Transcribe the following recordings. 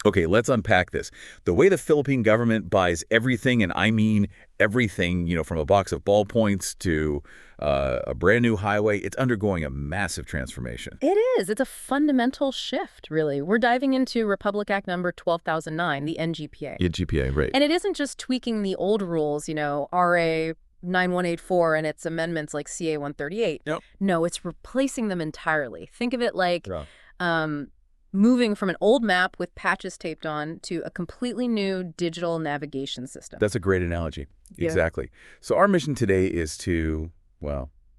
Okay, let's unpack this. The way the Philippine government buys everything, and I mean everything, from a box of ballpoints to a brand new highway, it's undergoing a massive transformation. It is. It's a fundamental shift, really. We're diving into Republic Act number 12,009, the NGPA. Yeah, GPA, right. And it isn't just tweaking the old rules, RA9184 and its amendments like CA138. Yep. No, it's replacing them entirely. Think of it like Yeah. moving from an old map with patches taped on to a completely new digital navigation system. That's a great analogy. Yeah. Exactly. So our mission today is to,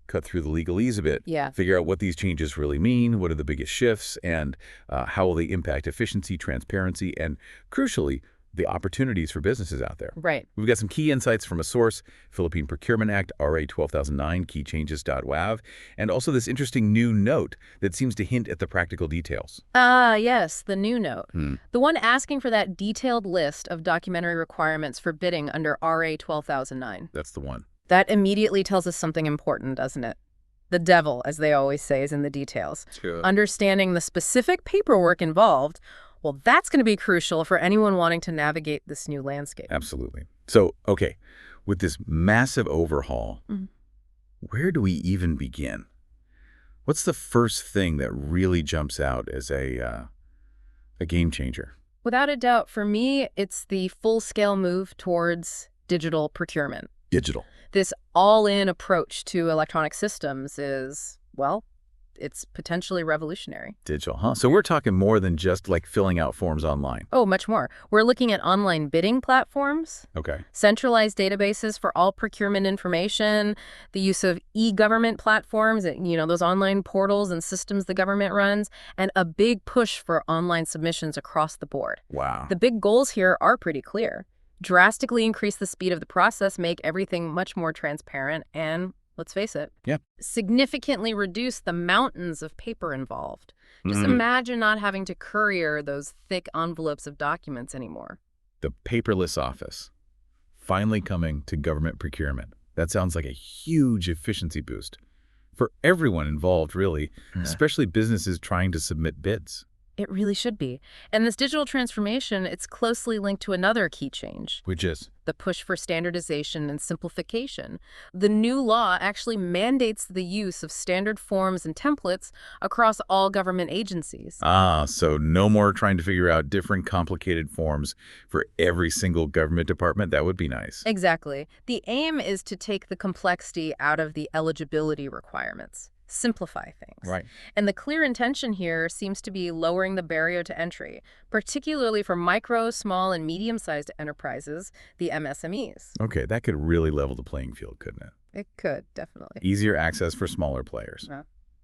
cut through the legalese a bit. Yeah. Figure out what these changes really mean, what are the biggest shifts, and how will they impact efficiency, transparency, and crucially, the opportunities for businesses out there. Right. We've got some key insights from a source, Philippine Procurement Act, RA12009, keychanges.wav, and also this interesting new note that seems to hint at the practical details. Yes, the new note. The one asking for that detailed list of documentary requirements for bidding under RA12009. That's the one. That immediately tells us something important, doesn't it? The devil, as they always say, is in the details. Sure. Understanding the specific paperwork involved, well, that's going to be crucial for anyone wanting to navigate this new landscape. Absolutely. So, okay, with this massive overhaul, where do we even begin? What's the first thing that really jumps out as a game changer? Without a doubt, for me, it's the full-scale move towards digital procurement. Digital. This all-in approach to electronic systems is, it's potentially revolutionary. Digital, huh? So we're talking more than just like filling out forms online. Oh, much more. We're looking at online bidding platforms, Okay. centralized databases for all procurement information, the use of e-government platforms, those online portals and systems the government runs, and a big push for online submissions across the board. Wow. The big goals here are pretty clear. Drastically increase the speed of the process, make everything much more transparent, and let's face it, significantly reduce the mountains of paper involved. Just imagine not having to courier those thick envelopes of documents anymore. The paperless office, finally coming to government procurement. That sounds like a huge efficiency boost for everyone involved, really, especially businesses trying to submit bids. It really should be. And this digital transformation, it's closely linked to another key change. Which is? The push for standardization and simplification. The new law actually mandates the use of standard forms and templates across all government agencies. So no more trying to figure out different complicated forms for every single government department. That would be nice. Exactly. The aim is to take the complexity out of the eligibility requirements. Simplify things. Right. And the clear intention here seems to be lowering the barrier to entry, particularly for micro, small, and medium-sized enterprises, the MSMEs. Okay, that could really level the playing field, couldn't it? It could, definitely. Easier access for smaller players.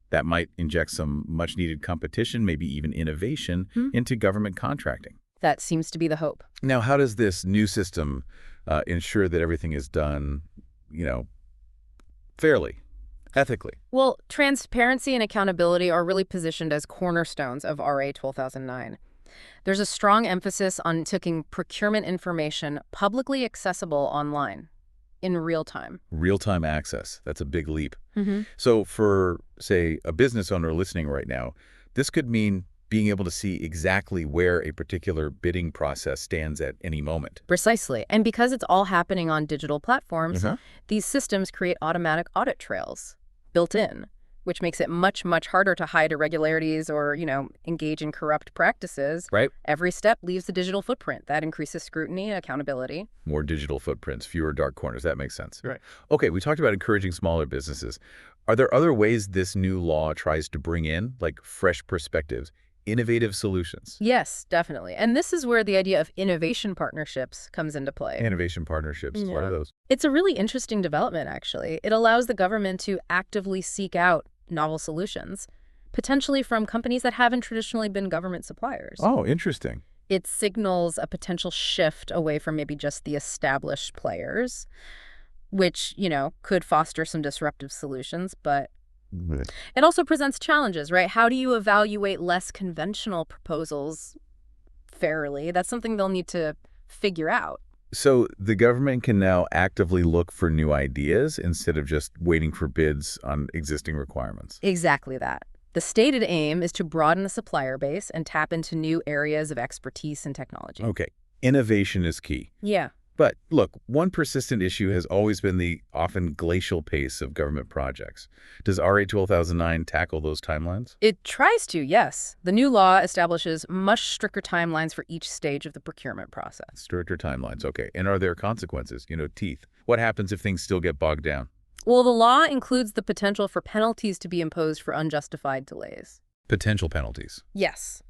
That might inject some much-needed competition, maybe even innovation, into government contracting. That seems to be the hope. Now, how does this new system ensure that everything is done, fairly? Ethically? Well, transparency and accountability are really positioned as cornerstones of RA12009. There's a strong emphasis on making procurement information publicly accessible online, in real time. Real-time access. That's a big leap. So for, say, a business owner listening right now, this could mean being able to see exactly where a particular bidding process stands at any moment. Precisely. And because it's all happening on digital platforms, these systems create automatic audit trails built in, which makes it much, much harder to hide irregularities or, engage in corrupt practices. Right. Every step leaves a digital footprint. That increases scrutiny and accountability. More digital footprints, fewer dark corners. That makes sense. Right. Okay, we talked about encouraging smaller businesses. Are there other ways this new law tries to bring in, like fresh perspectives, innovative solutions? Yes, definitely. And this is where the idea of innovation partnerships comes into play. Innovation partnerships. What are those? It's a really interesting development, actually. It allows the government to actively seek out novel solutions, potentially from companies that haven't traditionally been government suppliers. Oh, interesting. It signals a potential shift away from maybe just the established players, which, could foster some disruptive solutions, but it also presents challenges, right? How do you evaluate less conventional proposals fairly? That's something they'll need to figure out. So the government can now actively look for new ideas instead of just waiting for bids on existing requirements. Exactly that. And this is where the idea of innovation partnerships comes into play. It allows the government to actively seek out novel solutions, potentially from companies that haven't traditionally been government suppliers. Oh, interesting. So the government can now actively look for new ideas instead of just waiting for bids on existing requirements. The stated aim is to broaden the supplier base and tap into new areas of expertise and technology. Okay, innovation is key. Yeah. But look, one persistent issue has always been the often glacial pace of government projects. Does RA12009 tackle those timelines? It tries to, yes. The new law establishes much stricter timelines for each stage of the procurement process. Stricter timelines, okay. And are there consequences, teeth? What happens if things still get bogged down? Well, the law includes the potential for penalties to be imposed for unjustified delays. Potential penalties. Yes.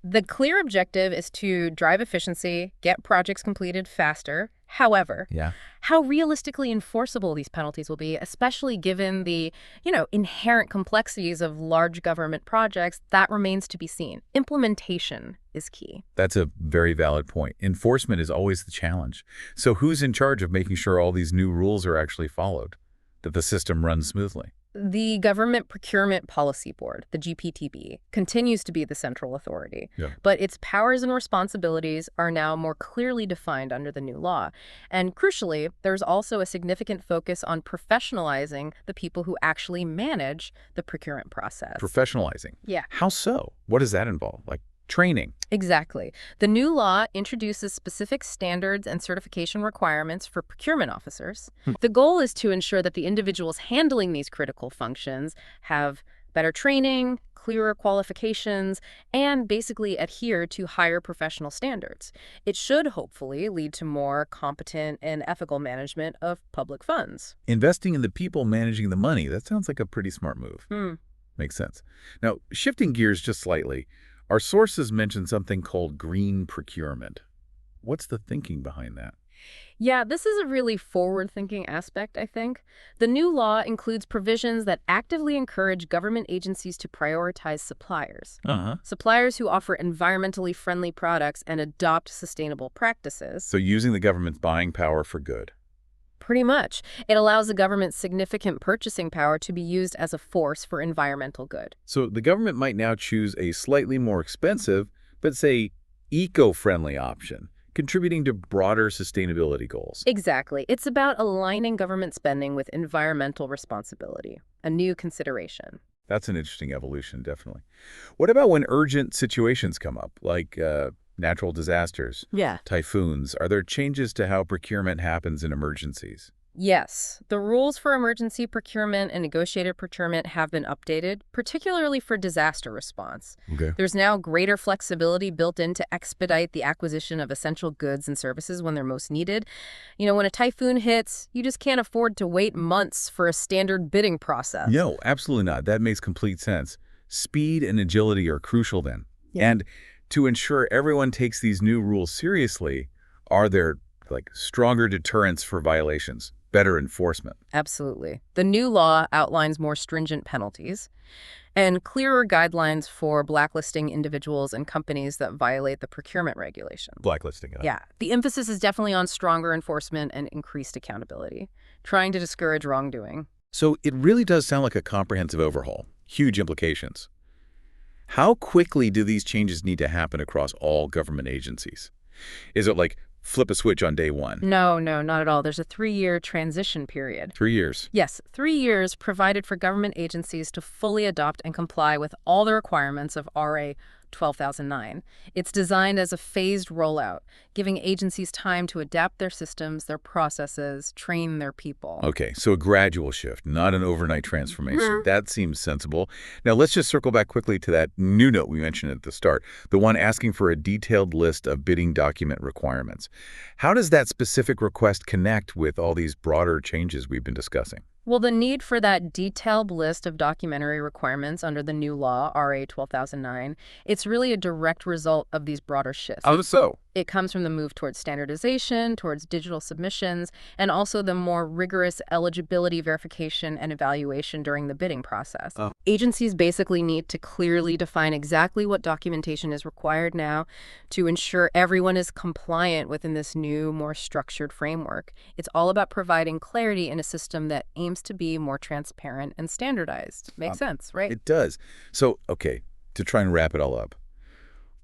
The clear objective is to drive efficiency, get projects completed faster. However, Yeah. how realistically enforceable these penalties will be, especially given the, inherent complexities of large government projects, that remains to be seen. Implementation is key. That's a very valid point. Enforcement is always the challenge. So who's in charge of making sure all these new rules are actually followed, that the system runs smoothly? The Government Procurement Policy Board, the GPTB, continues to be the central authority, Yeah. but its powers and responsibilities are now more clearly defined under the new law. And crucially, there's also a significant focus on professionalizing the people who actually manage the procurement process. Professionalizing. Yeah. How so? What does that involve? Like training? Exactly. The new law introduces specific standards and certification requirements for procurement officers. The goal is to ensure that the individuals handling these critical functions have better training, clearer qualifications, and basically adhere to higher professional standards. It should hopefully lead to more competent and ethical management of public funds. Investing in the people managing the money, that sounds like a pretty smart move. Makes sense. Now, shifting gears just slightly, our sources mention something called green procurement. What's the thinking behind that? Yeah, this is a really forward-thinking aspect, I think. The new law includes provisions that actively encourage government agencies to prioritize suppliers. Suppliers who offer environmentally friendly products and adopt sustainable practices. So using the government's buying power for good. Pretty much. It allows the government's significant purchasing power to be used as a force for environmental good. So the government might now choose a slightly more expensive, but say eco-friendly option, contributing to broader sustainability goals. Exactly. It's about aligning government spending with environmental responsibility, a new consideration. That's an interesting evolution, definitely. What about when urgent situations come up, like natural disasters, Yeah. typhoons? Are there changes to how procurement happens in emergencies? Yes, the rules for emergency procurement and negotiated procurement have been updated, particularly for disaster response. Okay. There's now greater flexibility built in to expedite the acquisition of essential goods and services when they're most needed. When a typhoon hits, you just can't afford to wait months for a standard bidding process. No, absolutely not. That makes complete sense. Speed and agility are crucial then. Yeah. And to ensure everyone takes these new rules seriously, are there stronger deterrents for violations? Better enforcement? Absolutely. The new law outlines more stringent penalties and clearer guidelines for blacklisting individuals and companies that violate the procurement regulation. Blacklisting it. Yeah, the emphasis is definitely on stronger enforcement and increased accountability, trying to discourage wrongdoing. So it really does sound like a comprehensive overhaul. Huge implications. How quickly do these changes need to happen across all government agencies? Is it like flip a switch on day one? No, not at all. There's a 3-year transition period. 3 years. Yes, 3 years provided for government agencies to fully adopt and comply with all the requirements of RA 12009. It's designed as a phased rollout, giving agencies time to adapt their systems, their processes, train their people. Okay, so a gradual shift, not an overnight transformation. That seems sensible. Now, let's just circle back quickly to that new note we mentioned at the start, the one asking for a detailed list of bidding document requirements. How does that specific request connect with all these broader changes we've been discussing? Well, the need for that detailed list of documentary requirements under the new law, RA 12009, it's really a direct result of these broader shifts. How so? It comes from the move towards standardization, towards digital submissions, and also the more rigorous eligibility verification and evaluation during the bidding process. Agencies basically need to clearly define exactly what documentation is required now to ensure everyone is compliant within this new, more structured framework. It's all about providing clarity in a system that aims to be more transparent and standardized. Makes sense, right? It does. So, okay, to try and wrap it all up,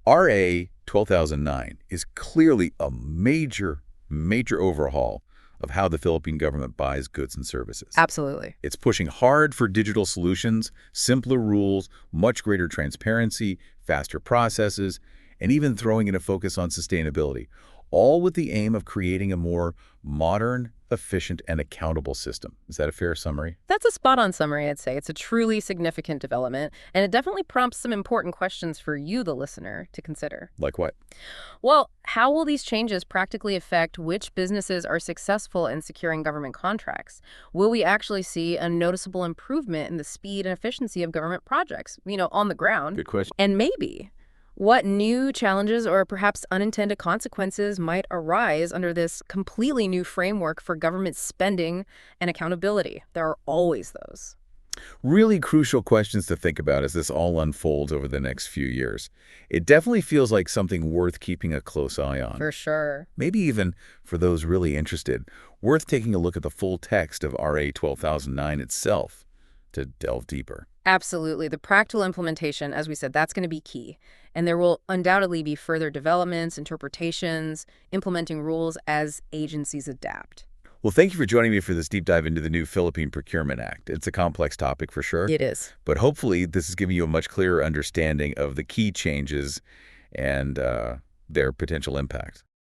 RA 12009 is clearly a major overhaul of how the Philippine government buys goods and services. Absolutely. It's pushing hard for digital solutions, simpler rules, much greater transparency, faster processes, and even throwing in a focus on sustainability, all with the aim of creating a more modern, efficient, and accountable system. Is that a fair summary? That's a spot-on summary, I'd say. It's a truly significant development, and it definitely prompts some important questions for you, the listener, to consider. Like what? Well, how will these changes practically affect which businesses are successful in securing government contracts? Will we actually see a noticeable improvement in the speed and efficiency of government projects, on the ground? Good question. And maybe what new challenges or perhaps unintended consequences might arise under this completely new framework for government spending and accountability? There are always those. Really crucial questions to think about as this all unfolds over the next few years. It definitely feels like something worth keeping a close eye on. For sure. Maybe even, for those really interested, worth taking a look at the full text of RA 12009 itself to delve deeper. Absolutely. The practical implementation, as we said, that's going to be key. And there will undoubtedly be further developments, interpretations, implementing rules as agencies adapt. Well, thank you for joining me for this deep dive into the new Philippine Procurement Act. It's a complex topic for sure, It is. but hopefully this is giving you a much clearer understanding of the key changes and their potential impact.